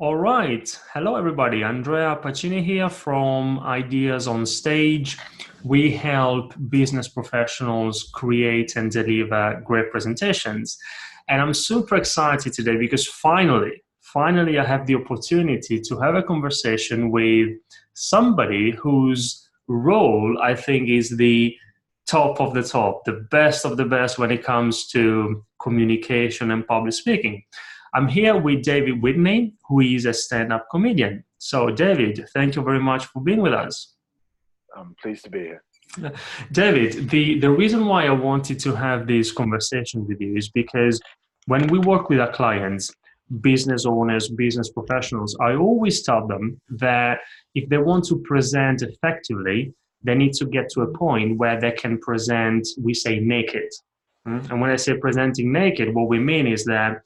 All right. Hello, everybody. Andrea Pacini here from Ideas on Stage. We help business professionals create and deliver great presentations. And I'm super excited today because finally, I have the opportunity to have a conversation with somebody whose role I think is the top of the top, the best of the best when it comes to communication and public speaking. I'm here with David Whitney, who is a stand-up comedian. So, David, thank you very much for being with us. I'm pleased to be here. David, the reason why I wanted to have this conversation with you is because when we work with our clients, business owners, business professionals, I always tell them that if they want to present effectively, they need to get to a point where they can present, we say, naked. And when I say presenting naked, what we mean is that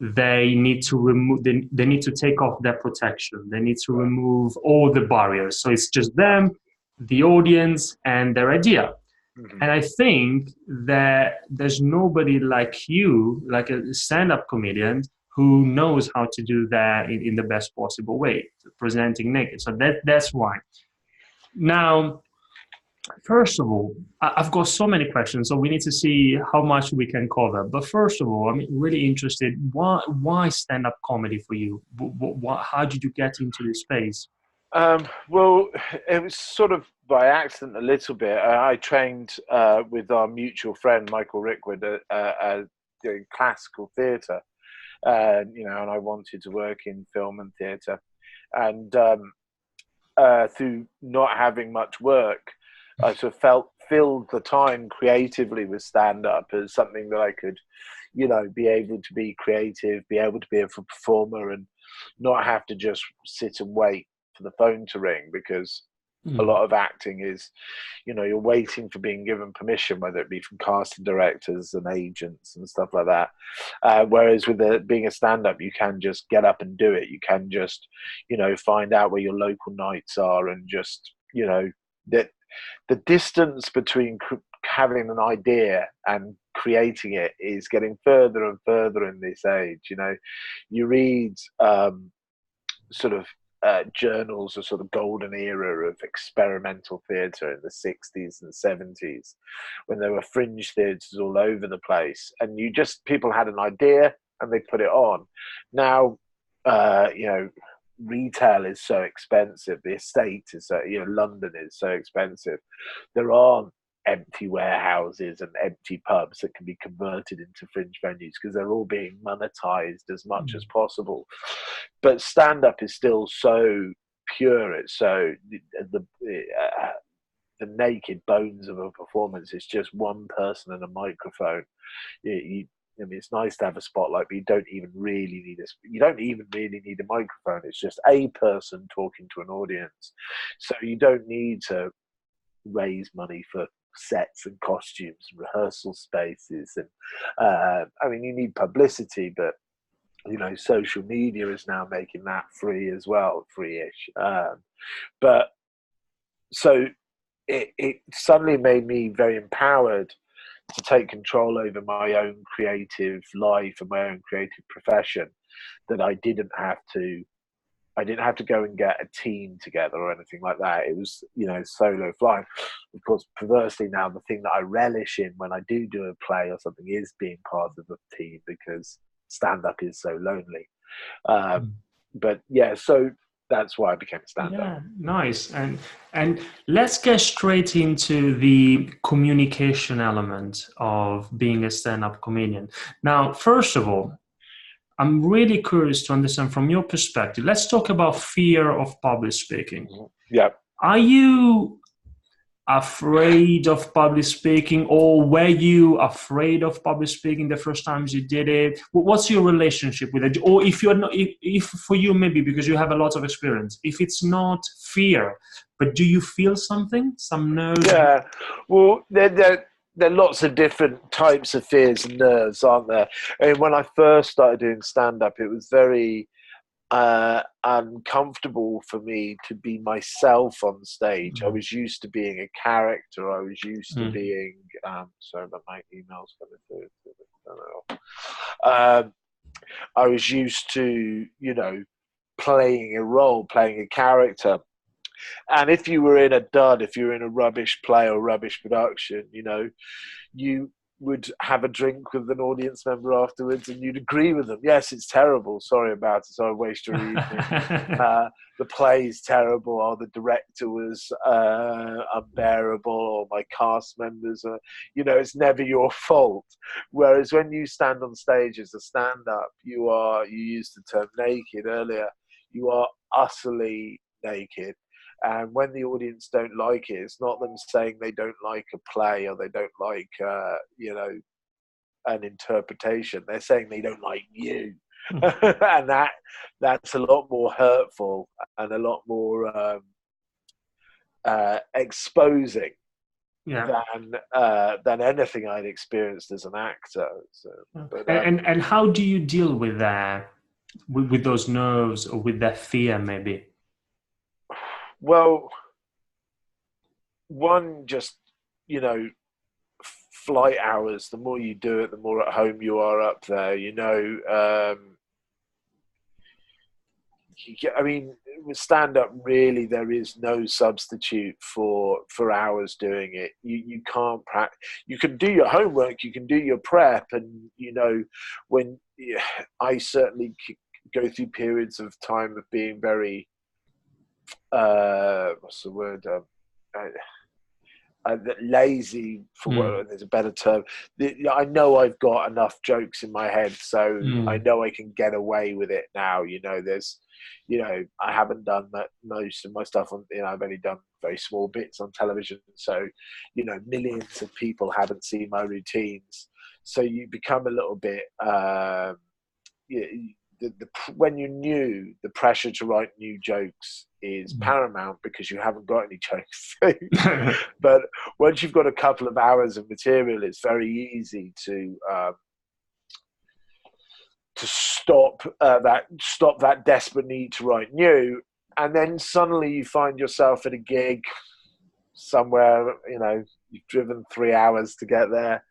they need to take off their protection. They need to remove all the barriers. So it's just them, the audience, and their idea. Mhm. And I think that there's nobody like you, like a stand-up comedian, who knows how to do that in the best possible way, presenting naked. So that's why. Now, first of all, I've got so many questions, so we need to see how much we can cover. But first of all, I'm really interested. Why stand-up comedy for you? How did you get into this space? Well, it was sort of by accident a little bit. I trained with our mutual friend Michael Rickwood doing classical theatre, and I wanted to work in film and theatre, and through not having much work, I sort of filled the time creatively with stand up as something that I could, be able to be creative, be able to be a performer, and not have to just sit and wait for the phone to ring because a Mm. lot of acting is, you're waiting for being given permission, whether it be from casting directors and agents and stuff like that. Whereas with being a stand-up, you can just get up and do it. You can just, find out where your local nights are and just, that the distance between having an idea and creating it is getting further and further in this age. You read sort of journals, a sort of golden era of experimental theatre in the 60s and 70s, when there were fringe theatres all over the place, and people had an idea and they put it on. Now, retail is so expensive. The estate is so, London is so expensive. There aren't empty warehouses and empty pubs that can be converted into fringe venues because they're all being monetized as much as possible. But stand up is still so pure. It's so the naked bones of a performance. It's just one person and a microphone. I mean, it's nice to have a spotlight, but you don't even really need You don't even really need a microphone. It's just a person talking to an audience. So you don't need to raise money for sets and costumes and rehearsal spaces. And I mean, you need publicity, but social media is now making that free as well, free-ish. But so it suddenly made me very empowered to take control over my own creative life and my own creative profession, that I didn't have to go and get a team together or anything like that. It was, solo flying. Of course, perversely now, the thing that I relish in when I do a play or something is being part of a team, because stand up is so lonely. Um, but yeah, so that's why I became a stand up. Yeah, nice. And let's get straight into the communication element of being a stand-up comedian. Now, first of all, I'm really curious to understand from your perspective. Let's talk about fear of public speaking. Yeah. Are you afraid of public speaking, or were you afraid of public speaking the first times you did it? What's your relationship with it? Or if you're not, if for you, maybe because you have a lot of experience, if it's not fear, but do you feel something, some nerves? Yeah, well, there are lots of different types of fears and nerves, aren't there? And when I first started doing stand up, it was very uncomfortable for me to be myself on stage. I Mm, was used to being a character. I was used to mm, being. Sorry about my emails coming through. I don't know. I was used to, playing a role, playing a character. And if you were in a dud, if you were in a rubbish play or rubbish production, you know, you would have a drink with an audience member afterwards and you'd agree with them. Yes, it's terrible. Sorry about it. Sorry, waste your evening. The play's terrible, or the director was unbearable, or my cast members are, you know, it's never your fault. Whereas when you stand on stage as a stand-up, you used the term naked earlier, you are utterly naked. And when the audience don't like it, it's not them saying they don't like a play or they don't like, you know, an interpretation. They're saying they don't like you. And that's a lot more hurtful and a lot more exposing than anything I'd experienced as an actor. So, but, and how do you deal with that, with those nerves or with that fear, maybe? Well, one, just, you know, flight hours, the more you do it, the more at home you are up there, you know. I mean, with stand-up, really, there is no substitute for hours doing it. You can't practice. You can do your homework, you can do your prep, and, you know, when I certainly go through periods of time of being very what's the word? Lazy, for what there's a better term. I know I've got enough jokes in my head, so I know I can get away with it now. You know, there's, you know, I haven't done most of my stuff on, you know, I've only done very small bits on television, so, you know, millions of people haven't seen my routines, so you become a little bit when you're new, the pressure to write new jokes is paramount because you haven't got any jokes. But once you've got a couple of hours of material, it's very easy to stop that desperate need to write new, and then suddenly you find yourself at a gig somewhere. You know, you've driven 3 hours to get there,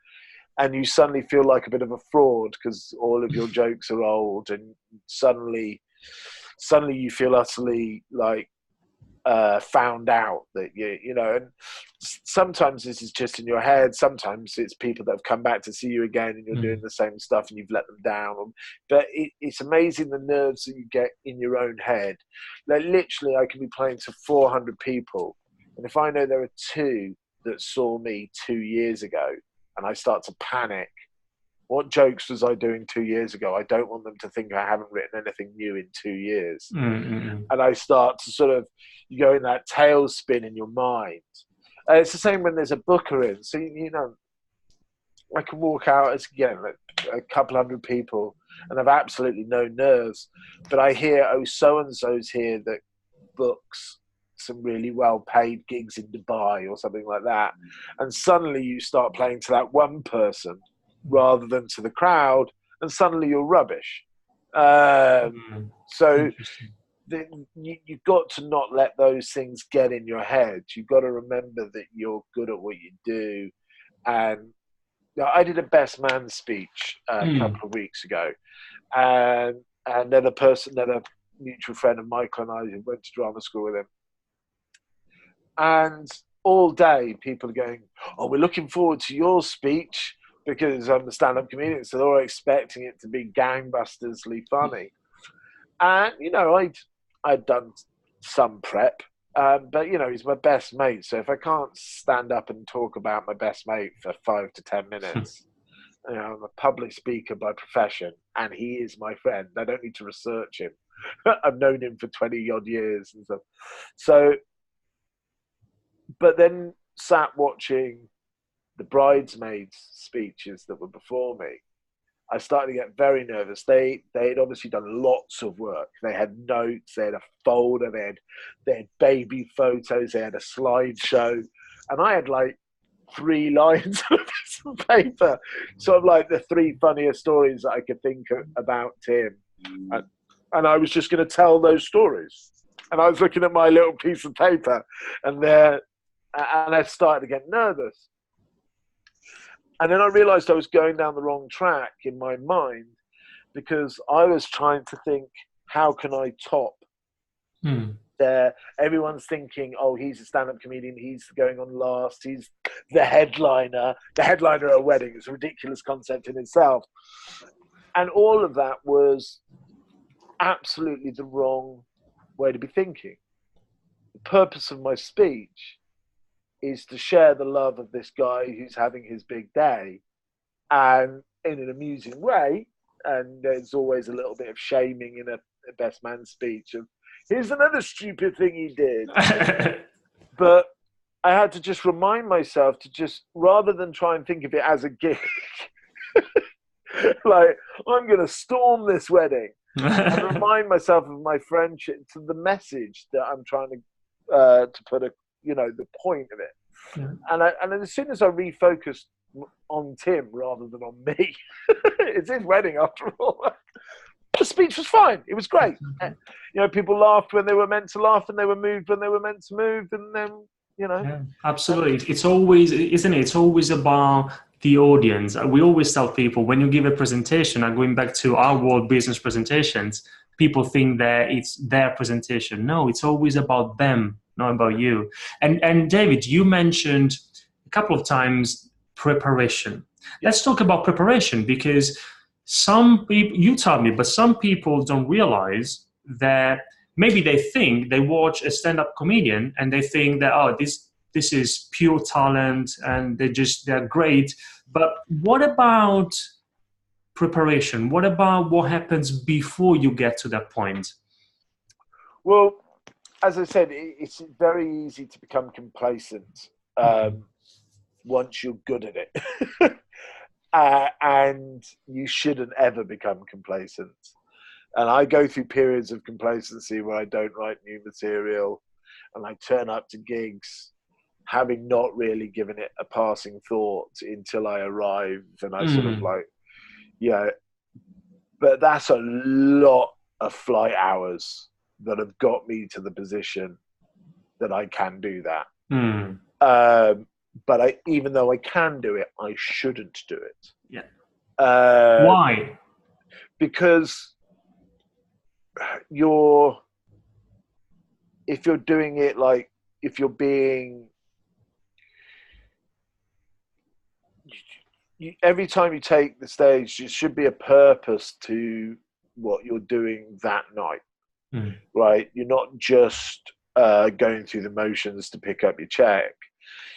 and you suddenly feel like a bit of a fraud because all of your jokes are old, and suddenly you feel utterly like found out that you know. And sometimes this is just in your head. Sometimes it's people that have come back to see you again, and you're doing the same stuff, and you've let them down. But it's amazing the nerves that you get in your own head. Like, literally, I can be playing to 400 people, and if I know there are 2 that saw me 2 years ago, and I start to panic, what jokes was I doing 2 years ago? I don't want them to think I haven't written anything new in 2 years. And I start to sort of, you go in that tailspin in your mind. It's the same when there's a booker in. So, you know, I can walk out as, again, a couple hundred people and have absolutely no nerves. But I hear, oh, so-and-so's here that books some really well-paid gigs in Dubai or something like that. And suddenly you start playing to that one person rather than to the crowd, and suddenly you're rubbish. So you've got to not let those things get in your head. You've got to remember that you're good at what you do. And I did a best man speech a couple of weeks ago, and another mutual friend of Michael and I, who went to drama school with him, and all day people are going, oh, we're looking forward to your speech, because I'm a stand-up comedian, so they're all expecting it to be gangbustersly funny. And, you know, I'd done some prep, but, you know, he's my best mate, so if I can't stand up and talk about my best mate for 5 to 10 minutes, you know, I'm a public speaker by profession, and he is my friend. I don't need to research him. I've known him for 20-odd years and stuff. So, but then sat watching the bridesmaids' speeches that were before me, I started to get very nervous. They'd obviously done lots of work. They had notes, they had a folder, they had baby photos, they had a slideshow, and I had like 3 lines on a piece of paper, sort of like the 3 funniest stories that I could think about Tim, and I was just going to tell those stories. And I was looking at my little piece of paper, and I started to get nervous. And then I realized I was going down the wrong track in my mind, because I was trying to think, how can I top Mm. Everyone's thinking, oh, he's a stand-up comedian, he's going on last, he's the headliner at a wedding. It's a ridiculous concept in itself. And all of that was absolutely the wrong way to be thinking. The purpose of my speech is to share the love of this guy who's having his big day, and in an amusing way. And there's always a little bit of shaming in a best man speech of, here's another stupid thing he did. But I had to just remind myself to just, rather than try and think of it as a gig, like, I'm going to storm this wedding, and remind myself of my friendship, to the message that I'm trying to put the point of it. Yeah. And as soon as I refocused on Tim rather than on me, it's his wedding after all. The speech was fine. It was great. And, people laughed when they were meant to laugh, and they were moved when they were meant to move, and then Yeah, absolutely. It's always, isn't it? It's always about the audience. We always tell people, when you give a presentation, and going back to our world business presentations, people think that it's their presentation. No, it's always about them, not about you. And David, you mentioned a couple of times preparation. Let's talk about preparation, because some people, you tell me, but some people don't realize that maybe they think, they watch a stand-up comedian and they think that, oh, this is pure talent and they're great. But what about preparation? What about what happens before you get to that point? Well, as I said, it's very easy to become complacent once you're good at it. And you shouldn't ever become complacent. And I go through periods of complacency where I don't write new material, and I turn up to gigs having not really given it a passing thought until I arrive, and I sort of like, but that's a lot of flight hours that have got me to the position that I can do that. But even though I can do it, I shouldn't do it. Yeah. Why? Because if you're doing it, like, if you're being, every time you take the stage, there should be a purpose to what you're doing that night, right? You're not just going through the motions to pick up your check.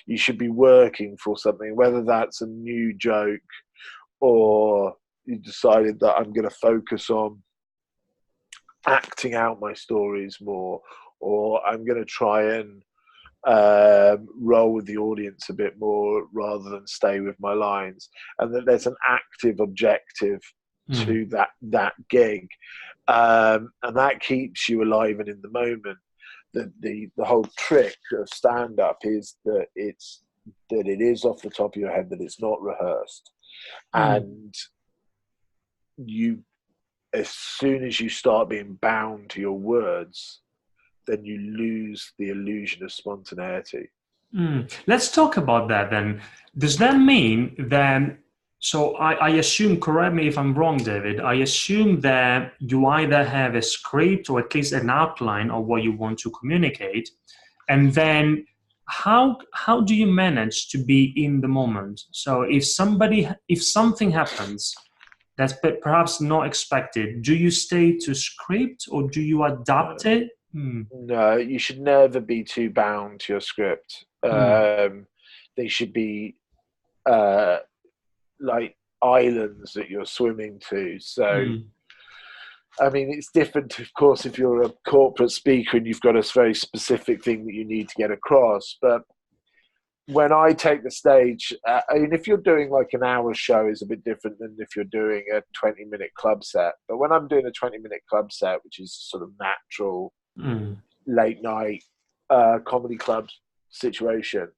You should be working for something, whether that's a new joke, or you decided that I'm going to focus on acting out my stories more, or I'm going to try and roll with the audience a bit more rather than stay with my lines, and that there's an active objective to that gig, and that keeps you alive and in the moment. The whole trick of stand-up is that it is off the top of your head, that it's not rehearsed, and you, as soon as you start being bound to your words, then you lose the illusion of spontaneity. Let's talk about that then. Does that mean that, so I assume, correct me if I'm wrong, David, I assume that you either have a script or at least an outline of what you want to communicate, and then how do you manage to be in the moment? So if something happens that's perhaps not expected, do you stay to script or do you adapt it? No, you should never be too bound to your script. They should be like islands that you're swimming to. So, I mean, it's different, of course, if you're a corporate speaker and you've got a very specific thing that you need to get across. But when I take the stage, I mean, if you're doing like an hour show, is a bit different than if you're doing a 20-minute club set. But when I'm doing a 20-minute club set, which is sort of natural, late night comedy club situation,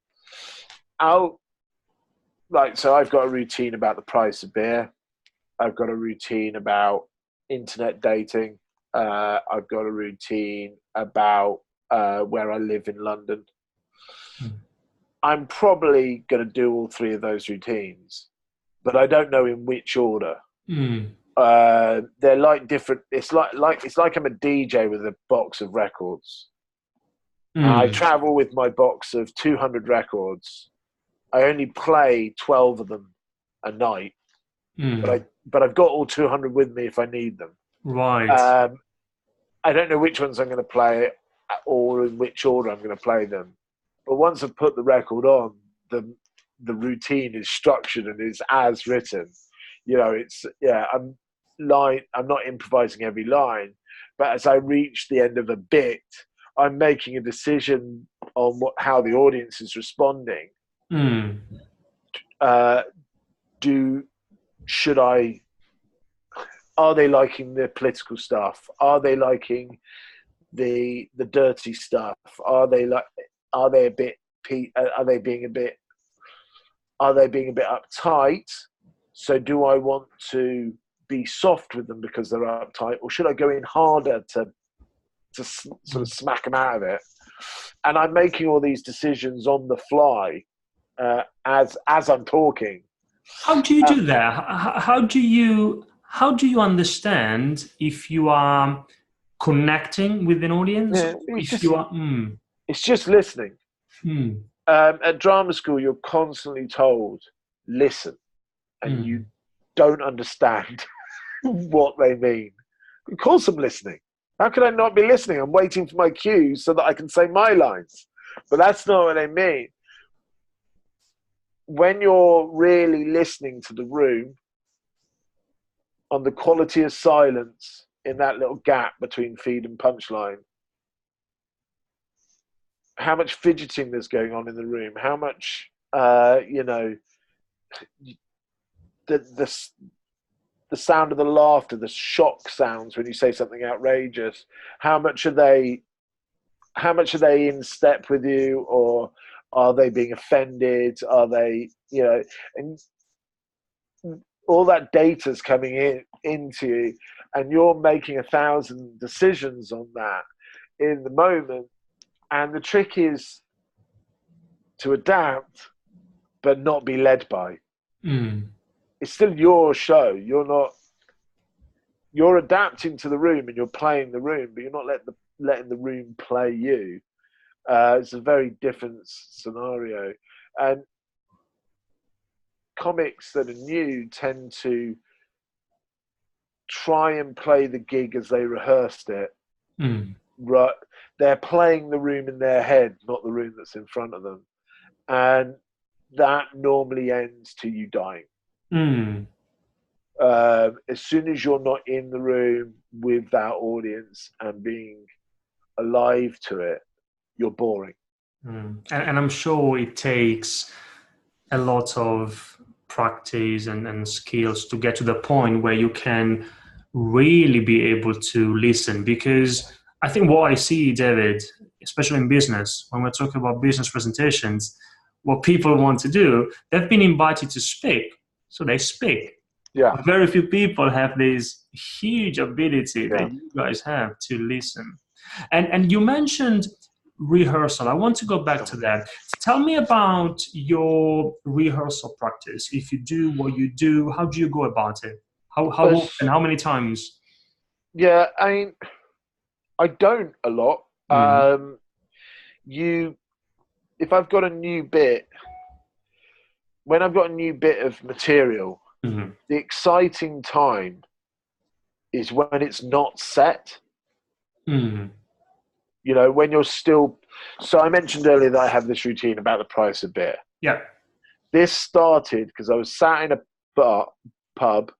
so I've got a routine about the price of beer. I've got a routine about internet dating. I've got a routine about where I live in London. I'm probably going to do all three of those routines, but I don't know in which order. They're like different. It's like I'm a DJ with a box of records. I Mm. travel with my box of 200 records. I only play 12 of them a night, Mm. but I've got all 200 with me if I need them. Right. Um, I don't know which ones I'm going to play or in which order I'm going to play them. But once I've put the record on, the routine is structured and is as written. You know, I'm not improvising every line, but as I reach the end of a bit, I'm making a decision on how the audience is responding. Mm. Uh, should I? Are they liking the political stuff? Are they liking the dirty stuff? Are they a bit? Are they being a bit? Are they being a bit uptight? So do I want to be soft with them because they're uptight, or should I go in harder to sort of smack them out of it? And I'm making all these decisions on the fly as I'm talking. How do you do that? How do you understand if you are connecting with an audience, Yeah, or if you are? it's just listening. Mm, At drama school, you're constantly told, listen, and mm, you don't understand what they mean. Of course I'm listening. How can I not be listening? I'm waiting for my cues so that I can say my lines. But that's not what I mean. When you're really listening to the room, on the quality of silence in that little gap between feed and punchline, how much fidgeting there's going on in the room, how much, the sound of the laughter, the shock sounds when you say something outrageous, how much are they in step with you, or are they being offended? Are they, and all that data's coming into you, and you're making 1,000 decisions on that in the moment. And the trick is to adapt, but not be led by. mm, It's still your show. You're adapting to the room and you're playing the room, but you're not letting the room play you. It's a very different scenario. And comics that are new tend to try and play the gig as they rehearsed it. mm, Right, they're playing the room in their head, not the room that's in front of them, and that normally ends to you dying. mm. As soon as you're not in the room with that audience and being alive to it, you're boring. And I'm sure it takes a lot of practice and skills to get to the point where you can really be able to listen. Because I think what I see, David, especially in business, when we're talking about business presentations, what people want to do, they've been invited to speak, so they speak. Yeah, But very few people have this huge ability yeah. that you guys have to listen. And you mentioned rehearsal. I want to go back to that. Tell me about your rehearsal practice. If you do what you do, how do you go about it? How But, often? How many times? yeah, I mean, I don't a lot. Mm, You, if I've got a new bit, when I've got a new bit of material, mm, the exciting time is when it's not set. mm. When you're still. So I mentioned earlier that I have this routine about the price of beer. Yeah. This started because I was sat in a pub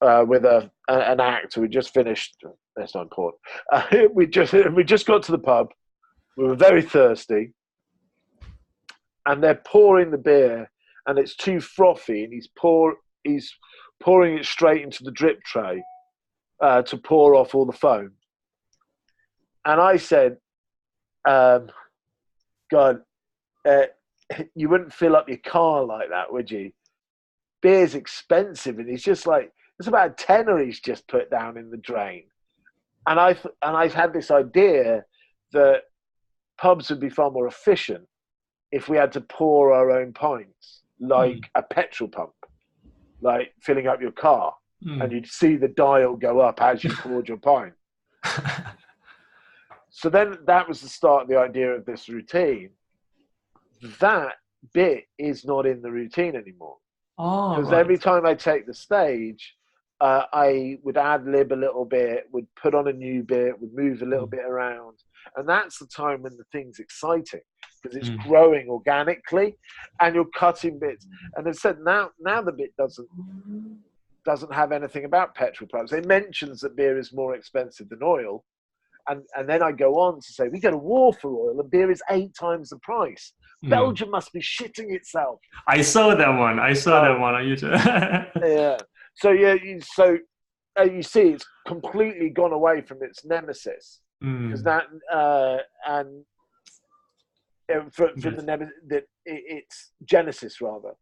with an actor. We just finished. That's not important. We just got to the pub. We were very thirsty, and they're pouring the beer, and it's too frothy, and he's pouring it straight into the drip tray to pour off all the foam. And I said, God, you wouldn't fill up your car like that, would you? Beer's expensive, and he's just like, it's about a tenner he's just put down in the drain. And I've had this idea that pubs would be far more efficient if we had to pour our own pints, like Mm, a petrol pump, like filling up your car. and you'd see the dial go up as you poured your pint. So then that was the start of the idea of this routine. That bit is not in the routine anymore. Oh, Because right. every time I take the stage, I would ad lib a little bit, would put on a new bit, would move a little bit around. And that's the time when the thing's exciting, because it's growing organically and you're cutting bits. And as I said, now the bit doesn't have anything about petrol prices. It mentions that beer is more expensive than oil. And then I go on to say, we go to war for oil and beer is 8 times the price. Belgium must be shitting itself. I saw that one. I saw that one on YouTube. Yeah. So yeah, you see, it's completely gone away from its nemesis, because that and for the nemesis, that it's Genesis rather.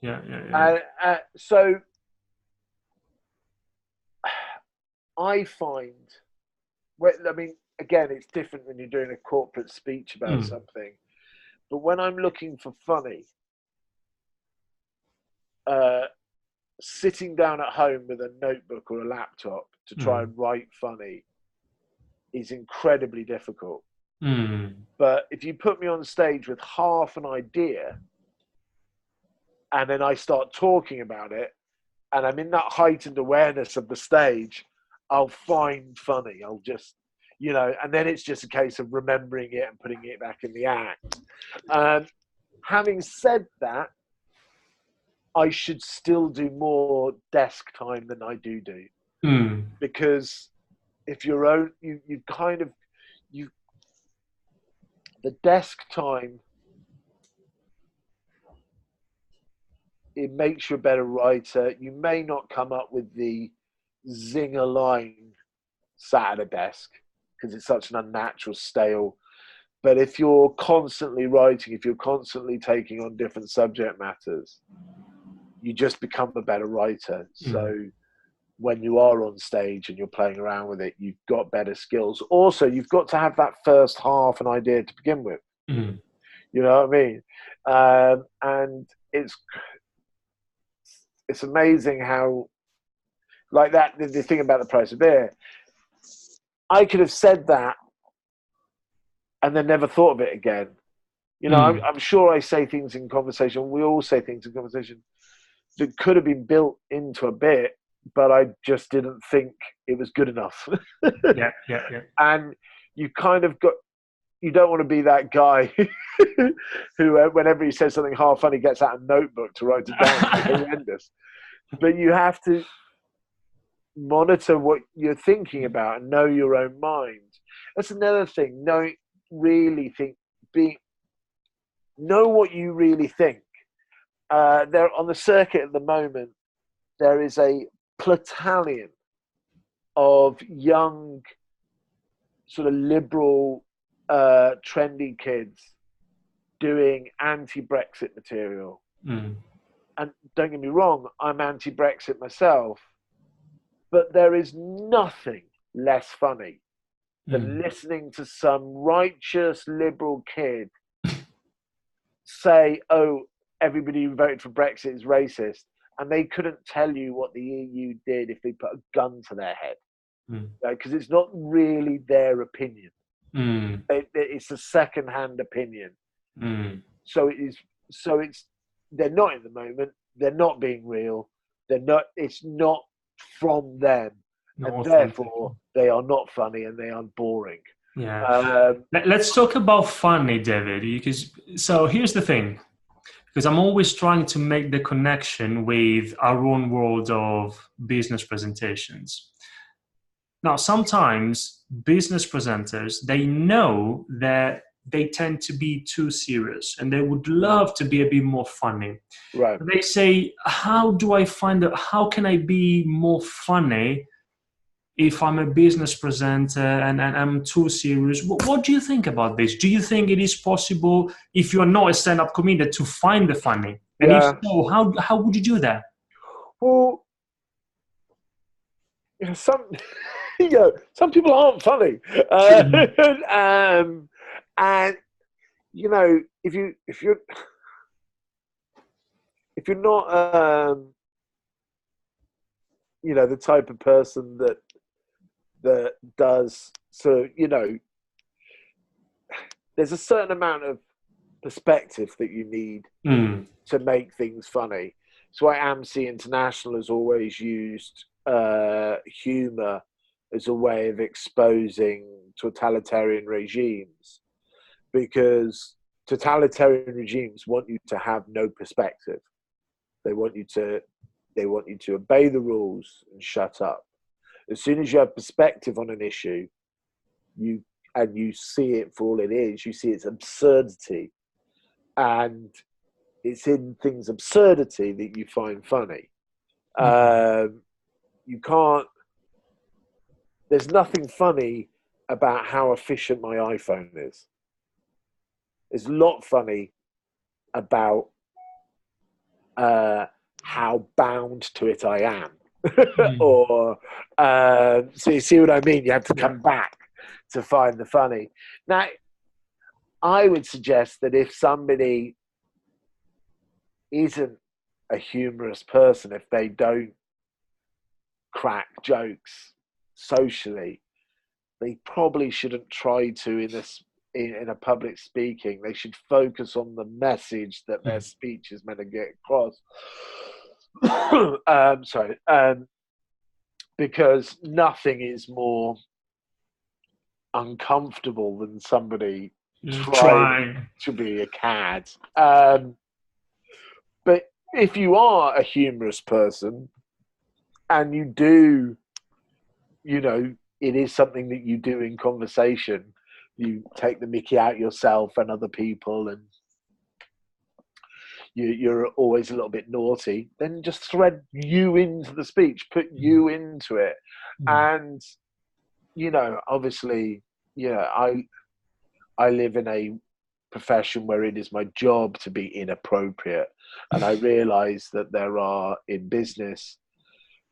Yeah. So I find, I mean, again, it's different when you're doing a corporate speech about something, but when I'm looking for funny, sitting down at home with a notebook or a laptop to try and write funny is incredibly difficult. But if you put me on stage with half an idea and then I start talking about it and I'm in that heightened awareness of the stage, I'll find funny. I'll just, and then it's just a case of remembering it and putting it back in the act. Having said that, I should still do more desk time than I do. Because if you're the desk time, it makes you a better writer. You may not come up with the zinger line sat at a desk because it's such an unnatural, stale. But if you're constantly writing, if you're constantly taking on different subject matters, you just become a better writer. So when you are on stage and you're playing around with it, you've got better skills. Also, you've got to have that first half an idea to begin with. You know what I mean? And it's amazing how, like that, the thing about the price of beer, I could have said that and then never thought of it again. I'm sure I say things in conversation. We all say things in conversation that could have been built into a bit, but I just didn't think it was good enough. Yeah. And you kind of you don't want to be that guy who, whenever he says something half funny, gets out a notebook to write it down. It's horrendous. But you have to monitor what you're thinking about and know your own mind. That's another thing. Know what you really think. There on the circuit at the moment, there is a battalion of young, sort of liberal, trendy kids doing anti-Brexit material. And don't get me wrong, I'm anti-Brexit myself, but there is nothing less funny than listening to some righteous liberal kid say, oh, everybody who voted for Brexit is racist, and they couldn't tell you what the EU did if they put a gun to their head, because it's not really their opinion. It's a second-hand opinion. So it's they're not in the moment. They're not being real. It's not from them, and therefore they are not funny and they are boring. Yeah. Let's talk about funny, David, because so here's the thing. Because I'm always trying to make the connection with our own world of business presentations. Now, sometimes business presenters, they know that they tend to be too serious and they would love to be a bit more funny. Right. They say, how can I be more funny if I'm a business presenter and I'm too serious? What do you think about this? Do you think it is possible, if you're not a stand-up comedian, to find the funny? And if so, how would you do that? Well, some people aren't funny, and if you're not the type of person that does, so, there's a certain amount of perspective that you need to make things funny. So AMC International has always used humor as a way of exposing totalitarian regimes, because totalitarian regimes want you to have no perspective. They want you to obey the rules and shut up. As soon as you have perspective on an issue, you see it for all it is. You see its absurdity, and it's in things absurdity that you find funny. You can't. There's nothing funny about how efficient my iPhone is. There's a lot funny about how bound to it I am. Or so you see what I mean? You have to come back to find the funny. Now, I would suggest that if somebody isn't a humorous person, if they don't crack jokes socially, they probably shouldn't try to in a public speaking. They should focus on the message that their speech is meant to get across. Because nothing is more uncomfortable than somebody trying to be a cad. But if you are a humorous person and you do, it is something that you do in conversation, you take the mickey out yourself and other people, and you're always a little bit naughty, then just thread you into the speech, put you into it. And, obviously, I live in a profession where it is my job to be inappropriate. And I realize that there are, in business,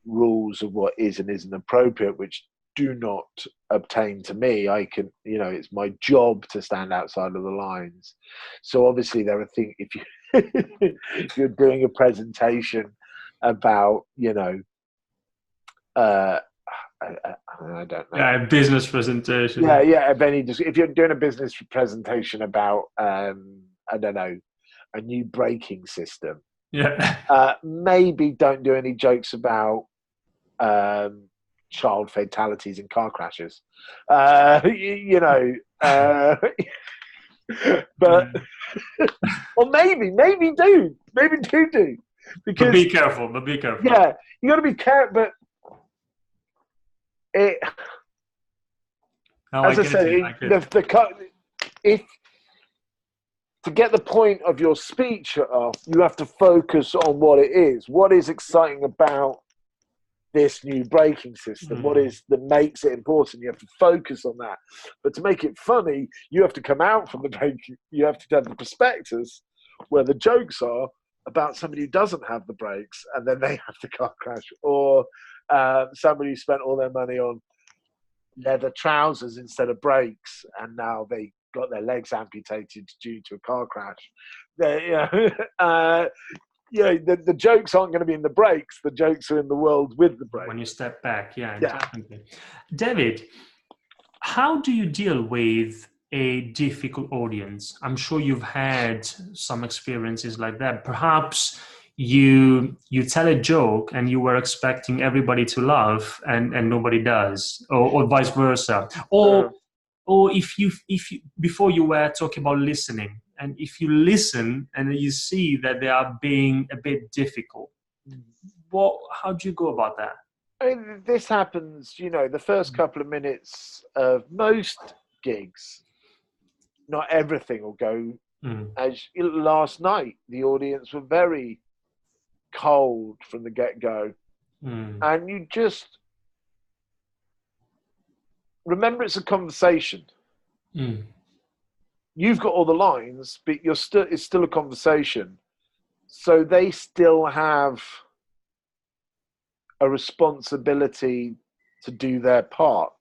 rules of what is and isn't appropriate, which do not obtain to me. I can, it's my job to stand outside of the lines. So obviously there are things, if you're doing a presentation about, I don't know. Yeah, business presentation. Yeah. If you're doing a business presentation about, I don't know, a new braking system. Yeah. Maybe don't do any jokes about child fatalities in car crashes. But or maybe do. Because but be careful. Yeah, you got to be careful. But as I said, if to get the point of your speech off, you have to focus on what it is. What is exciting about this new braking system? What is that makes it important? You have to focus on that. But to make it funny, you have to come out from the braking. You have to have the prospectus where the jokes are about somebody who doesn't have the brakes, and then they have the car crash, or somebody who spent all their money on leather trousers instead of brakes, and now they got their legs amputated due to a car crash. The jokes aren't going to be in the brakes. The jokes are in the world with the brakes. When you step back, definitely. David, how do you deal with a difficult audience? I'm sure you've had some experiences like that. Perhaps you tell a joke and you were expecting everybody to laugh and nobody does, or vice versa. Or if you before you were talking about listening, and if you listen and you see that they are being a bit difficult, how do you go about that? I mean, this happens, the first couple of minutes of most gigs. Not everything will go as last night. The audience were very cold from the get-go. And you just remember it's a conversation. You've got all the lines, but it's still a conversation. So they still have a responsibility to do their part.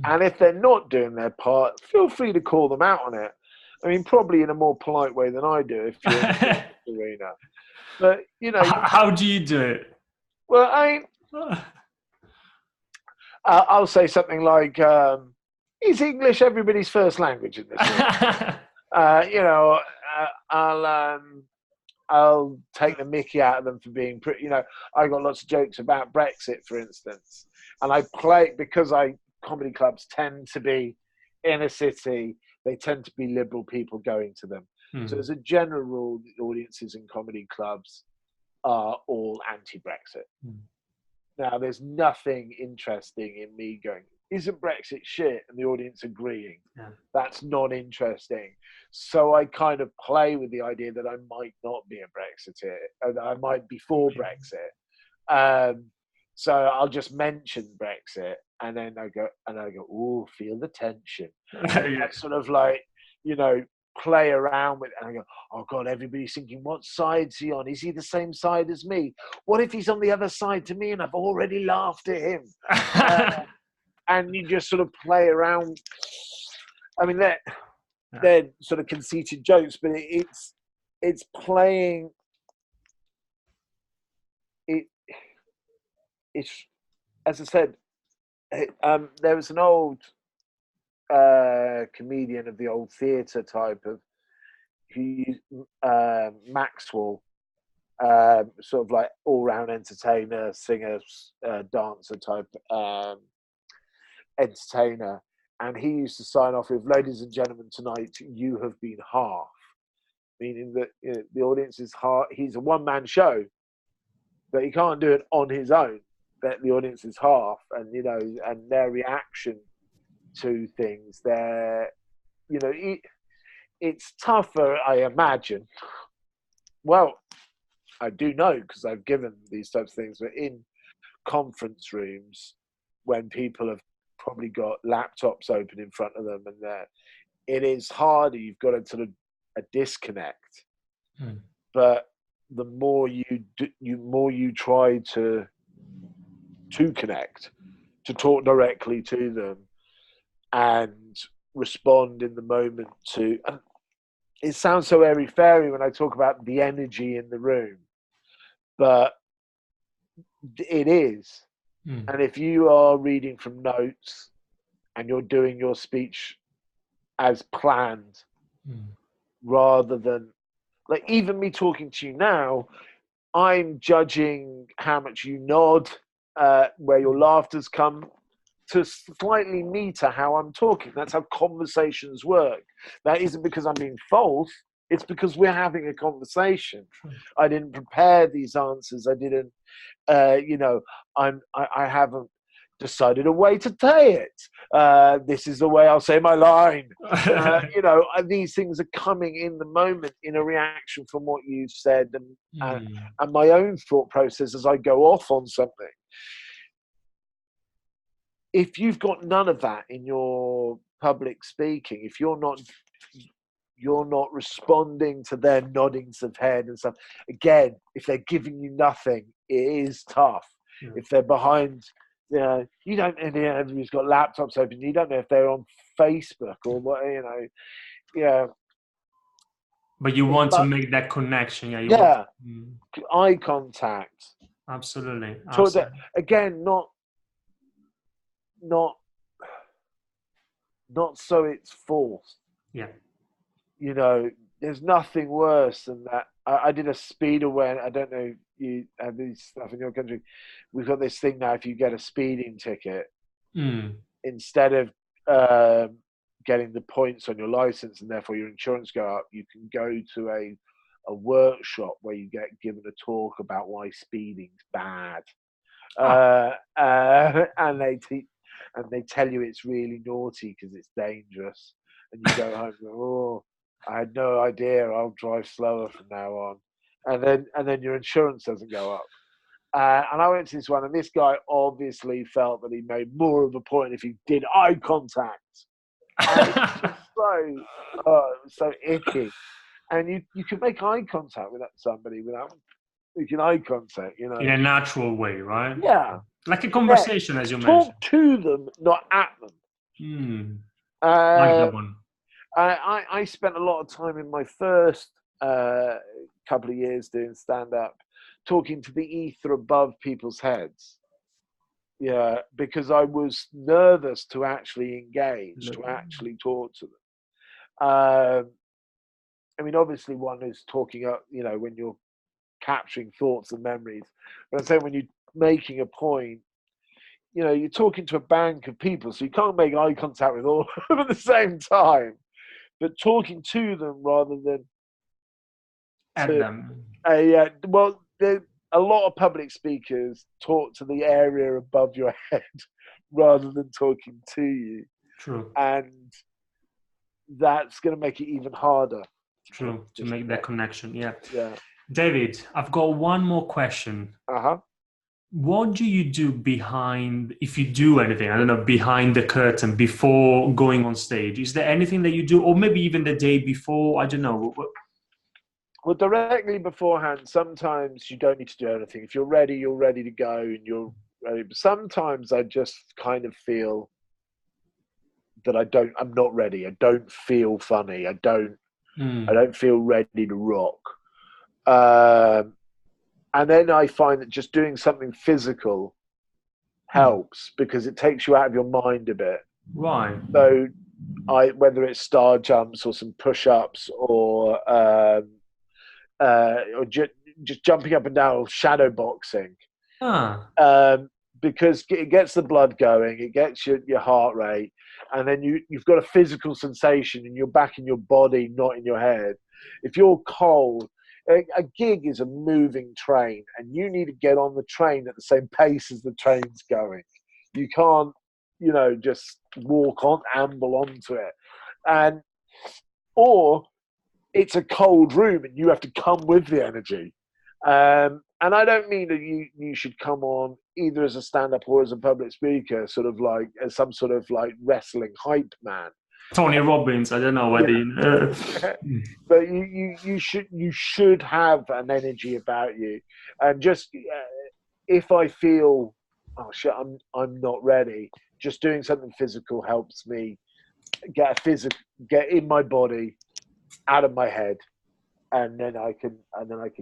And if they're not doing their part, feel free to call them out on it. I mean, probably in a more polite way than I do if you're in the arena. But, how do you do it? Well, I'll say something like, "Is English everybody's first language in this room?" You know, I'll take the mickey out of them for being pretty. You know, I got lots of jokes about Brexit, for instance, and I play because comedy clubs tend to be in a city. They tend to be liberal people going to them. So as a general rule, the audiences in comedy clubs are all anti-Brexit. Now, there's nothing interesting in me going, "Isn't Brexit shit?" and the audience agreeing. Yeah. That's not interesting. So I kind of play with the idea that I might not be a Brexiteer, and I might be for Brexit. So I'll just mention Brexit, and then I go, "Ooh, feel the tension." And I sort of like, you know, play around with it, and I go, "Oh God, everybody's thinking, what side's he on? Is he the same side as me? What if he's on the other side to me and I've already laughed at him?" And you just sort of play around. I mean, they're sort of conceited jokes, but it's playing. It's, as I said, there was an old comedian of the old theatre type of Maxwell, sort of like all-round entertainer, singer, dancer type entertainer, and he used to sign off with, "Ladies and gentlemen, tonight you have been half," meaning that, you know, the audience is half. He's a one-man show, but he can't do it on his own. That the audience is half, and you know, and their reaction to things, you know, it's tougher, I imagine. Well, I do know because I've given these types of things, but in conference rooms when people have probably got laptops open in front of them, and it is harder. You've got a sort of a disconnect, but the more you try to connect, to talk directly to them, and respond in the moment to. And it sounds so airy fairy when I talk about the energy in the room, but it is. And if you are reading from notes and you're doing your speech as planned, rather than, like, even me talking to you now, I'm judging how much you nod, where your laughter's come, to slightly meter how I'm talking. That's how conversations work. That isn't because I'm being false. It's because we're having a conversation. I didn't prepare these answers. I didn't, you know, I haven't decided a way to say it. This is the way I'll say my line. You know, these things are coming in the moment in a reaction from what you've said, and my own thought process as I go off on something. If you've got none of that in your public speaking, if you're not responding to their noddings of head and stuff, again, if they're giving you nothing, it is tough. If they're behind, you know, you don't know, everybody's got laptops open, you don't know if they're on Facebook or what, you know. Yeah. But you want to make that connection. Yeah. Eye contact. Absolutely. Again, not so it's forced. Yeah. You know, there's nothing worse than that. I did a speed awareness. I don't know if you have this stuff in your country. We've got this thing now. If you get a speeding ticket, instead of getting the points on your license and therefore your insurance go up, you can go to a workshop where you get given a talk about why speeding's bad. And they tell you it's really naughty because it's dangerous, and you go home and go, "Oh, I had no idea. I'll drive slower from now on," and then your insurance doesn't go up. And I went to this one, and this guy obviously felt that he made more of a point if he did eye contact. And it was so icky. And you can make eye contact with somebody without making eye contact, you know, in a natural way, right? Yeah, like a conversation, as you mentioned. Talk to them, not at them. Like that one. I spent a lot of time in my first couple of years doing stand-up, talking to the ether above people's heads. Yeah, because I was nervous to actually engage, to actually talk to them. I mean, obviously, one is talking up, when you're capturing thoughts and memories. But I'm saying when you're making a point, you're talking to a bank of people, so you can't make eye contact with all of them at the same time. But talking to them rather than At to them. well, a lot of public speakers talk to the area above your head rather than talking to you, True. and that's going to make it even harder To make that connection. Yeah. Yeah. David, I've got one more question. Uh-huh. What do you do behind, if you do anything, I don't know, behind the curtain before going on stage? Is there anything that you do, or maybe even the day before? I don't know. Well, directly beforehand, sometimes you don't need to do anything. If you're ready to go, and you're ready. But sometimes I just kind of feel that I'm not ready. I don't feel funny. I don't feel ready to rock. And then I find that just doing something physical helps, because it takes you out of your mind a bit. Right. So whether it's star jumps or some push-ups or just jumping up and down, or shadow boxing, because it gets the blood going, it gets your heart rate, and then you've got a physical sensation, and you're back in your body, not in your head. If you're cold, a gig is a moving train, and you need to get on the train at the same pace as the train's going. You can't, just amble onto it, or it's a cold room and you have to come with the energy. And I don't mean that you should come on either as a stand-up or as a public speaker, sort of like as some sort of like wrestling hype man. Tony Robbins, I don't know whether but you should have an energy about you, and just if I feel, oh shit, I'm not ready, just doing something physical helps me get in my body, out of my head, and then I can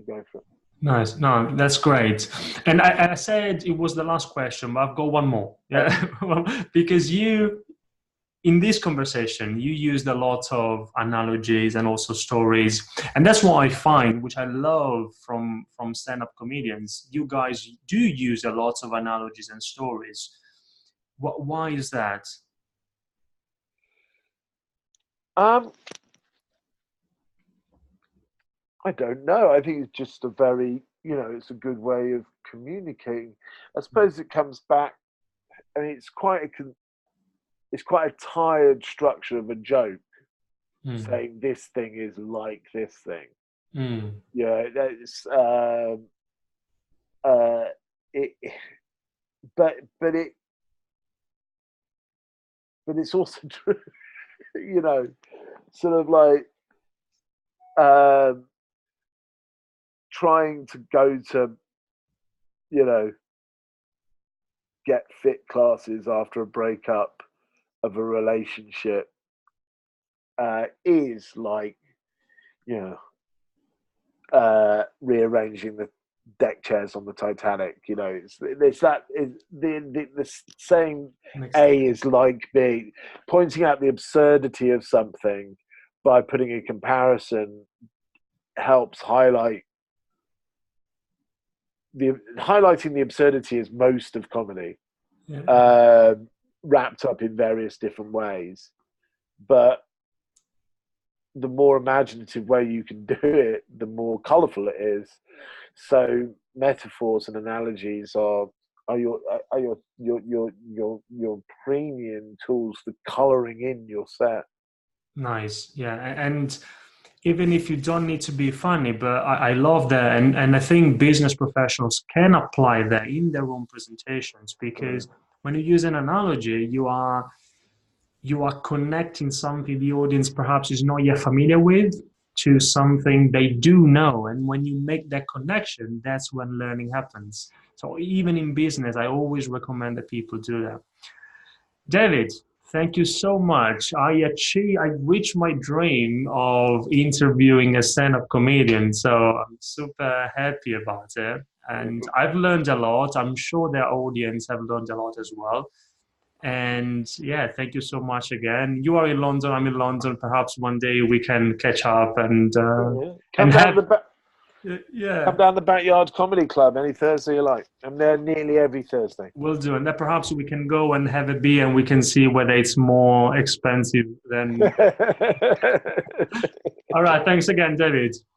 go for it. Nice. No, that's great. And I said it was the last question, but I've got one more. Yeah, because in this conversation, you used a lot of analogies and also stories. And that's what I find, which I love from stand-up comedians. You guys do use a lot of analogies and stories. Why is that? I don't know. I think it's just a very, it's a good way of communicating. I suppose it comes back. I mean, it's quite a tired structure of a joke, saying this thing is like this thing. Yeah, it's but it's also true. Sort of like trying to go to, get fit classes after a breakup of a relationship is like, rearranging the deck chairs on the Titanic. It's the saying A is like B. Pointing out the absurdity of something by putting a comparison helps highlighting the absurdity is most of comedy, wrapped up in various different ways. But the more imaginative way you can do it, the more colourful it is. So metaphors and analogies are your premium tools for colouring in your set. Nice, yeah, and even if you don't need to be funny, but I love that, and I think business professionals can apply that in their own presentations, because when you use an analogy, you are connecting something the audience perhaps is not yet familiar with to something they do know. And when you make that connection, that's when learning happens. So even in business, I always recommend that people do that. David, thank you so much. I reached my dream of interviewing a stand-up comedian, so I'm super happy about it. And I've learned a lot. I'm sure their audience have learned a lot as well. And yeah, thank you so much again. You are in London, I'm in London. Perhaps one day we can catch up Come and down have the back. yeah, Come down the Backyard Comedy Club any Thursday you like. I'm there nearly every Thursday. we'll do. And then perhaps we can go and have a beer and we can see whether it's more expensive than. All right, thanks again, David.